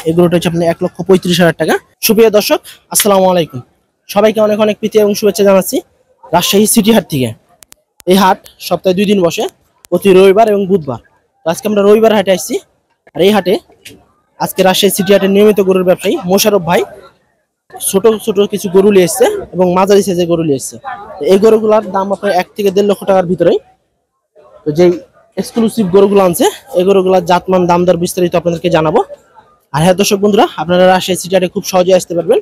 এগুলোটা হচ্ছে আপনার 1,35,000 টাকা। সুপ্রিয় দর্শক, আসসালামু আলাইকুম। সবাইকে অনেক অনেক প্রীতি এবং শুভেচ্ছা জানাচ্ছি রাজশাহী সিটি হাট থেকে। এই হাট সপ্তাহে 2 দিন বসে, প্রতি রবিবার এবং বুধবার। আজকে আমরা রবিবার হাটে আসছি। আর এই হাটে আজকে রাজশাহী সিটি হাটের নিয়মিত গরুর ব্যবসায়ী মোশাররফ ভাই ছোট ছোট কিছু গরু নিয়ে এসছে এবং মাঝারি সাইজের গরু নিয়ে এসছে। এই গরুগুলোর দাম আপনার 1 থেকে 1.5 লক্ষ টাকার ভিতরেই। তো যেই এক্সক্লুসিভ গরুগুলো আনছে এই গরুগুলোর জাতমান দাম দর বিস্তারিত আপনাদেরকে জানাবো। আর হ্যাঁ দর্শক বন্ধুরা, আপনারা রাজশাহী সিটি হাটে খুব সহজে আসতে পারবেন।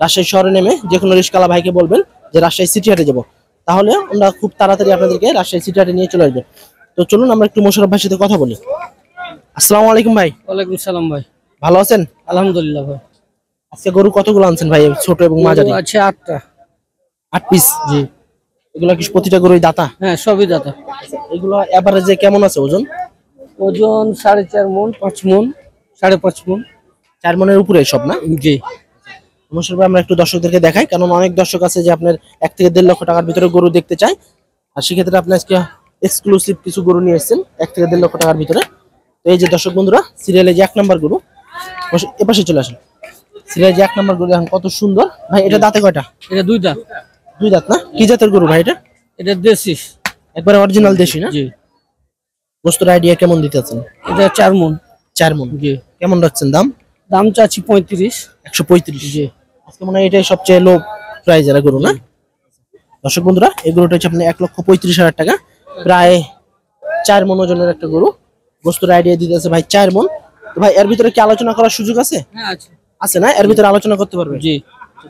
রাজশাহী শহরে নেমে যে কোনো রিস্কাওয়ালা ভাইকে বলবেন যে রাজশাহী সিটি হাটে যাবো, তাহলে আমরা খুব তাড়াতাড়ি আপনাদেরকে রাজশাহী সিটি হাটে নিয়ে চলে আসবো। তো চলুন আমরা একটু মোশাররফ ভাইয়ের সাথে কথা বলি। আসসালামু আলাইকুম ভাই। ওয়ালাইকুম সালাম ভাই। ভালো আছেন? আলহামদুলিল্লাহ ভাই। আজকে গরু কতগুলো আনছেন ভাই, ছোট এবং মাঝারি? আছে 8টা। 8 পিস? জি। এগুলো কি প্রতিটা গরুই দাতা? হ্যাঁ, সবই দাতা। এগুলো এভারেজে কেমন আছে ওজন? ওজন 4.5 মণ, 5 মণ, 5.5 মণ। 4 মণের উপরে সব না? জি। মোশাররফ ভাই, আমরা একটু দর্শকদেরকে দেখাই, কারণ অনেক দর্শক আছে যে আপনার 1 থেকে 1.5 লক্ষ টাকার ভিতরে গরু দেখতে চায়। আর সেক্ষেত্রে আপনি আজকে এক্সক্লুসিভ কিছু গরু নিয়ে এসেছেন 1 থেকে 1.5 লক্ষ টাকার ভিতরে। তো এই যে দর্শক বন্ধুরা, সিরিয়ালে যে 1 নম্বর গরু, এপাশে চলে আসেন। সিরিয়ালে যে 1 নম্বর গরু দেখেন কত সুন্দর ভাই। এটা দাঁতে কয়টা? এটা 2 দাঁত। 2 দাঁত না? কি জাতের গরু ভাই এটা? এটা দেশি, একবারে অরিজিনাল দেশি না? জি। গোস্তের আইডিয়া কেমন দিতেছেন? এটা 4 মণ। 4 মণ? জি। কেমন রাখছেন দাম? দাম চাচ্ছি 35। 135? জি। আজকে মনে হয় এটাই সবচেয়ে লো প্রাইজের গরু না? দর্শক বন্ধুরা, এই গরুটা হচ্ছে আপনার 1,35,000 টাকা, প্রায় 4 মণ ওজনের একটা গরু। গোস্তের আইডিয়া দিতেছে ভাই 4 মণ। তো ভাই এর ভিতরে কি আলোচনা করার সুযোগ আছে? হ্যাঁ আছে। আছে না? এর ভিতরে আলোচনা করতে পারবেন? জি।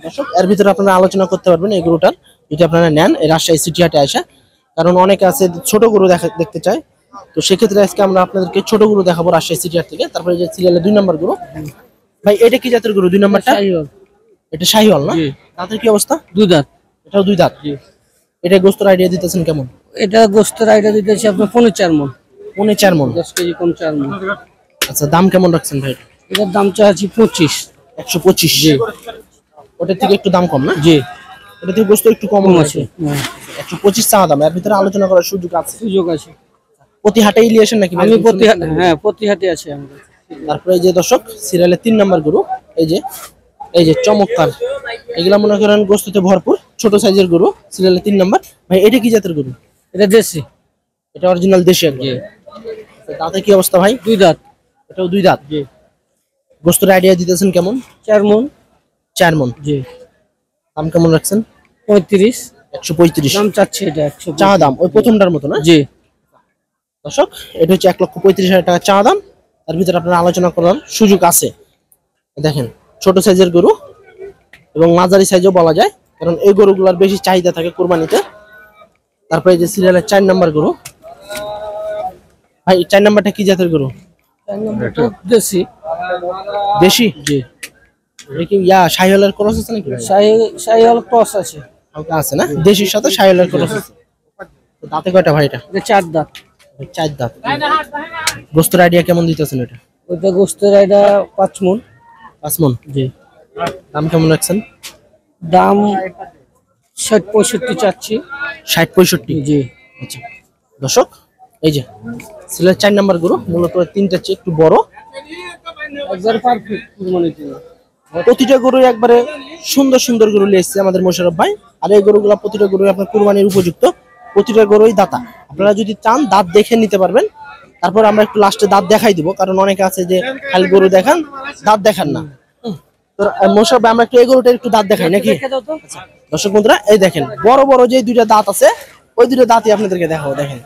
দর্শক, এর ভিতরে আপনারা আলোচনা করতে পারবেন এই গরুটার, যদি আপনারা নেন এই রাজশাহী সিটি হাটে আসা। কারণ অনেকে আছে ছোট গরু দেখতে চায়। তো সেক্ষেত্রে আজকে আমরা আপনাদেরকে ছোট গরু দেখাবো রাজশাহী সিটি হাট থেকে। তারপরে যে সিরিয়ালে 2 নম্বর গরু, ভাই এটা কি জাতের গরু 2 নম্বরটা? শাহিওয়াল। এটা শাহিওয়াল না? জি। দাঁতের কি অবস্থা? 2 দাঁত। এটাও 2 দাঁত? জি। এটা গোস্তের আইডিয়া দিতেছেন কেমন? এটা গোস্তের আইডিয়া দিতেছি আপনার 4.5 মণ। 4.5 মণ? 10 কেজি 4.5 মণ। আচ্ছা, দাম কেমন রাখছেন ভাই? এটার দাম চাচ্ছি 25। 125? জি। ওটার থেকে একটু দাম কম না? জি। ওটা থেকে গোস্ত একটু কম আছে। 125 চাওয়া দাম, এর ভিতরে আলোচনা করার সুযোগ আছে? সুযোগ আছে। প্রতি হাটেই নিয়ে আসেন নাকি? আমি প্রতি হাটে আছে আমাদের। তারপরে এই যে দর্শক, সিরিয়ালে 3 নম্বর গরু, এই যে চমৎকার, এগুলা মনে করেন গোস্ততে ভরপুর, ছোট সাইজের গরু, সিরিয়ালে 3 নম্বর। ভাই এটা কি জাতের গরু? এটা দেশি। এটা অরিজিনাল দেশি একদম? জি। দাঁতে কি অবস্থা ভাই? 2 দাঁত। এটাও 2 দাঁত? জি। গোস্তের আইডিয়া দিতেছেন কেমন? 4 মণ। 4 মণ? জি। দাম কেমন রাখছেন? 35। 135 দাম চাচ্ছে এটা 100 চা দাম, ওই প্রথমটার মতো না? জি। দর্শক, এটা হচ্ছে 1,35,000 টাকা চা দাম। তার ভিতরে আপনারা আলোচনা করার সুযোগ আছে। দেখেন ছোট সাইজের গরু এবং মাঝারি সাইজও বলা যায়, কারণ এই গরুগুলোর বেশি চাহিদা থাকে কুরবানিতে। তারপরে যে সিরিয়ালের 4 নম্বর গরু, ভাই 4 নম্বরটা কি জাতের গরু? 4 নম্বরটা দেশি। দেশি? জি। এটা কি শাহিওয়ালের ক্রস আছে নাকি? শাহিওয়াল ক্রস আছে। হালকা আছে না? দেশির সাথে শাহিওয়ালের ক্রস আছে। দাঁতে কয়টা ভাই এটা? এটা 4 দাঁত। 4 দাঁত? গোস্তের আইডিয়া কেমন দিতেছেন এটা? ওটা গোস্তের আইডা 5 মণ। 5 মণ? জি। দাম কেমন রাখছেন? দাম 60-65 চাচ্ছি। 60-65? জি। আচ্ছা দর্শক, এই যে সিলের 4 নম্বর গরু, মূলত 3টা চেয়ে একটু বড়, একবার পারফেক্ট কুরবানির জন্য। প্রতিটা গরু একবারে সুন্দর সুন্দর গরু নিয়ে এসেছে আমাদের মোশাররফ ভাই। আর এই গরুগুলা প্রতিটা গরু আপনার কুরবানির উপযুক্ত, প্রতিটা গরুই দাতা। আপনারা যদি চান দাঁত দেখে নিতে পারবেন। তারপর আমরা একটু লাস্টে দাঁত দেখাই দিব, কারণ অনেকে আছে যে খালি গরু দেখান দাঁত দেখান না। তো মোশাররফ ভাই, আমরা একটু এই গরুটার একটু দাঁত দেখাই নাকি? দর্শক বন্ধুরা, এই দেখেন বড় বড় যে 2টা দাঁত আছে, ওই 2টা দাঁতই আপনাদেরকে দেখাবো। দেখেন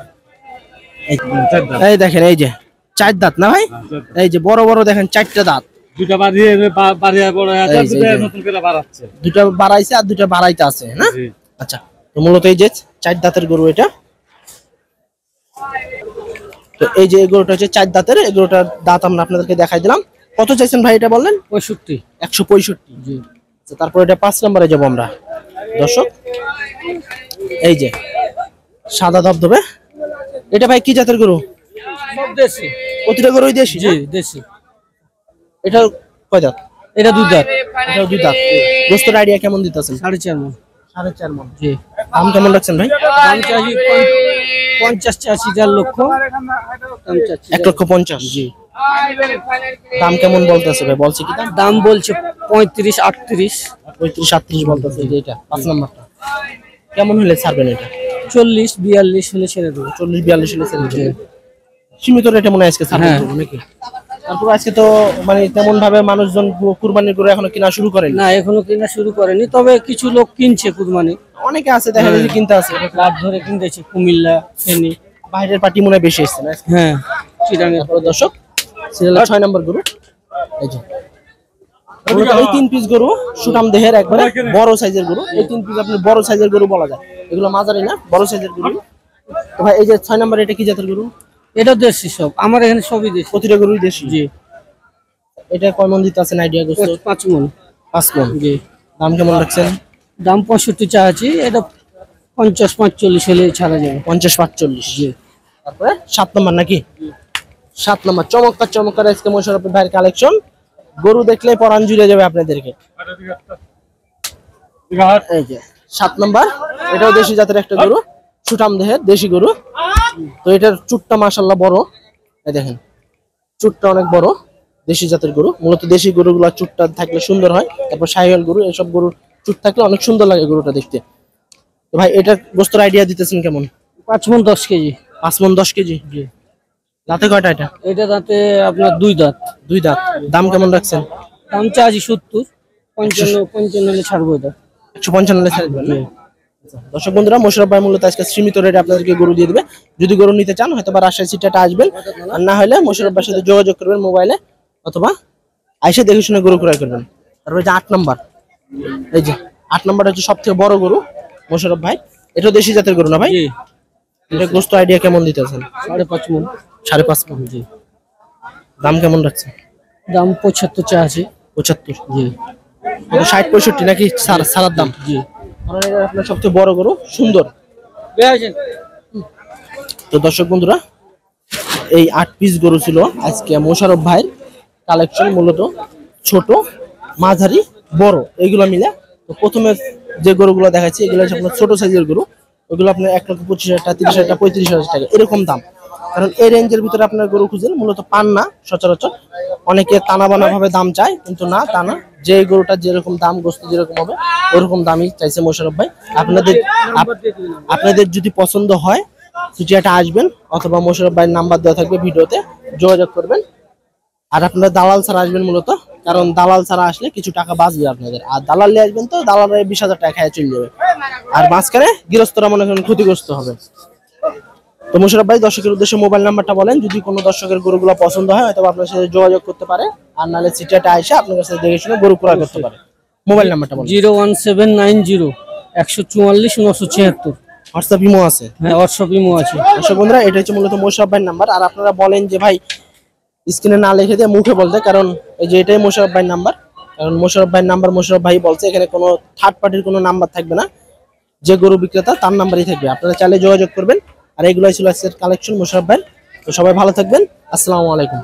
এই দেখেন, এই যে 4 দাঁত না ভাই? এই যে বড় বড় দেখেন 4টা দাঁত। 2টা বাড়িয়ে বড় আছে, 2টা নতুন করে বাড়াচ্ছে। 2টা বাড়াইছে আর 2টা বাড়াইতে আছে না? আচ্ছা, তো মূলত এই যে 4 দাঁতের গরু এটা। তো এই যে এই গরুটা হচ্ছে 4 দাঁতের, এই গরুটার দাঁত আমরা আপনাদেরকে দেখাই দিলাম। কত চাইছেন ভাই এটা বললেন? 65। 165? জি। আচ্ছা, তারপর এটা 5 নম্বরে যাবো আমরা। দর্শক, এই যে সাদা ধবধবে, এটা ভাই কি জাতের গরু? সব দেশি। প্রতিটা গরুই দেশি? জি, দেশি। এটা কয় দাঁত? এটা 2 দাঁত। এটাও 2 দাঁত? গোস্তের আইডিয়া কেমন দিতেছেন? 4.5 মণ। 4.5 মণ? জি। দাম কেমন রাখছেন ভাই? দাম চাচ্ছি 50 চাচ্ছি 4 লক্ষ। দাম চাচ্ছি 1,50,000? জি। দাম কেমন বলতেছে ভাই? বলছে কি দাম? দাম বলছে 35 38 35 37 বলতেছে। এই যে এটা 5 নাম্বারটা কেমন হলে ছাড়বেন? এটা 40 42 হলে ছেড়ে দেবো। 40 42 হলে ছেড়ে দেবেন। সীমিত রেটে মনে হয় আজকে ছাড়বেন হ্যাঁ। নাকি? তারপর আজকে তো মানে তেমন ভাবে মানুষজন কুরবানির গরু এখনো কিনা শুরু করেনি। না এখনো কিনা শুরু করেনি, তবে কিছু লোক কিনছে কুরবানি। অনেকে আছে দেখা যাচ্ছে কিনতে আছে। লাট ধরে কিনতেছে কুমিল্লা, ফেনী। বাইরের পার্টি মনে হয় বেশি এসছে না? হ্যাঁ চিটাঙ্গের। তারপরে দর্শক সিরিয়ালের 6 নম্বর গরু এই যে মূলত এই 3 পিস গরু সুঠাম দেহের একবারে বড় সাইজের গরু। এই 3 পিস আপনি বড় সাইজের গরু বলা যায়, এগুলো মাঝারি না, বড় সাইজের গরু। তো ভাই এই যে 6 নম্বর এটা কি জাতের গরু? এটা দেশি সব, আমার এখানে সবই দেশি। প্রতিটা গরুই দেশি। জি। এটা কয় মন দিতে আছেন আইডিয়া গোস্ত? 5 মণ। 5 মন। জি। দাম কেমন রাখছেন? দাম 65 চাচ্ছি, এটা 50 45 হলে ছাড়া যাবে। 50 45। জি। তারপরে 7 নম্বর নাকি? 7 নম্বর চমৎকার চমৎকার আজকে মোশাররফ ভাইয়ের কালেকশন। গরু দেখলে পরাণ জুড়ে যাবে আপনাদেরকে। এই যে 7 নম্বর, এটাও দেশি জাতের একটা গরু, সুঠাম দেহের দেশি গরু। তো এটার চুটটা মাশাআল্লাহ বড়, এই দেখেন চুটটা অনেক বড়। দেশি জাতের গরু, মূলত দেশি গরুগুলো চুটটা থাকলে সুন্দর হয়। তারপর শাহিওয়াল গরু, এসব গরুর চুট থাকলে অনেক সুন্দর লাগে গরুটা দেখতে। তো ভাই এটা গোস্তের আইডিয়া দিতেছেন কেমন? 5 মণ 10 কেজি। 5 মন 10 কেজি। জি। দাঁতে কয়টা এটা? এটা দাঁতে আপনার 2 দাঁত। 2 দাঁত। দাম কেমন রাখছেন? দাম চাচ্ছি 70 55 হলে ছাড়বো এটা। 155 হলে ছেড়ে দেবেন না? দর্শক বন্ধুরা, মোশাররফ ভাই মূলত আজকে সীমিত রেটে আপনাদেরকে গরু দিয়ে দিবে। যদি গরু নিতে চান হয়তো বা রাজশাহী সিটিটা আসবেন, আর না হলে মোশাররফ ভাইয়ের সাথে যোগাযোগ করবেন মোবাইলে, অথবা আইসে দেখে শুনে গরু ক্রয় করবেন। তারপরে যে 8 নাম্বার, এই যে 8 নাম্বার হচ্ছে সবথেকে বড় গরু মোশাররফ ভাই। এটা দেশি জাতের গরু না ভাই? জি। এটা গোস্ত আইডিয়া কেমন দিতেছেন? 5.5 মণ। 5.5 মণ। জি। দাম কেমন রাখছেন? দাম 75 চাচ্ছি। 75। জি। 60 65 নাকি সারার দাম? জি। কারণ এটা আপনার সবচেয়ে বড় গরু, সুন্দর। তো দর্শক বন্ধুরা, এই 8 পিস গরু ছিল আজকে মোশাররফ ভাইয়ের কালেকশন। মূলত ছোট, মাঝারি, বড় এইগুলো মিলে। তো প্রথমে যে গরুগুলো দেখাচ্ছি এগুলো হচ্ছে আপনার ছোট সাইজের গরু। ওগুলো আপনার 1,25,000 টাকা, 30,000 টাকা, 35,000 টাকা এরকম দাম। কারণ এই রেঞ্জের ভিতরে আপনার গরু খুঁজেন মূলত পান না সচরাচর। অনেকে টানা বানা ভাবে দাম চায়, কিন্তু না, তা না। যে গরুটা যেরকম দাম, গোস্ত যেরকম হবে ওরকম দামই চাইছে মোশাররফ ভাই। আপনাদের যদি পছন্দ হয় সিটিহাটে আসবেন, অথবা মোশাররফ ভাইয়ের নাম্বার দেওয়া থাকবে ভিডিওতে, যোগাযোগ করবেন। আর আপনারা দালাল ছাড়া আসবেন মূলত, কারণ দালাল ছাড়া আসলে কিছু টাকা বাঁচবে আপনাদের। আর দালাল নিয়ে আসবেন তো দালালের 20,000 টাকা খেয়ে চলে যাবে, আর মাঝখানে গৃহস্থরা মনে করেন ক্ষতিগ্রস্ত হবে। তো মোশাররফ ভাই দর্শকের উদ্দেশ্যে মোবাইল নাম্বারটা বলেন, যদি কোনো দর্শকের গরুগুলো পছন্দ হয় হয়তো আপনার সাথে যোগাযোগ করতে পারে, আর নাহলে সিটিহাটে এসে আপনার কাছে দেখে শুনে গরু ক্রয় করতে পারে। মোবাইল নাম্বারটা বলেন। 01790 144 976। হোয়াটসঅ্যাপ ইমো আছে? হ্যাঁ হোয়াটসঅ্যাপ ইমো আছে। দর্শক বন্ধুরা, এটা হচ্ছে মূলত মোশাররফ ভাইয়ের নাম্বার। আর আপনারা বলেন যে ভাই স্ক্রিনে না লিখে দিয়ে মুখে বলতে, কারণ এই যে এটাই মোশাররফ ভাইয়ের নাম্বার। কারণ মোশাররফ ভাইয়ের নাম্বার মোশাররফ ভাই বলছে, এখানে কোনো থার্ড পার্টির কোনো নাম্বার থাকবে না, যে গরু বিক্রেতা তার নাম্বারই থাকবে। আপনারা চাইলে যোগাযোগ করবেন। আর এগুলোই ছিল আজকের কালেকশন মোশাররফ ভাই। তো সবাই ভালো থাকবেন, আসসালামু আলাইকুম।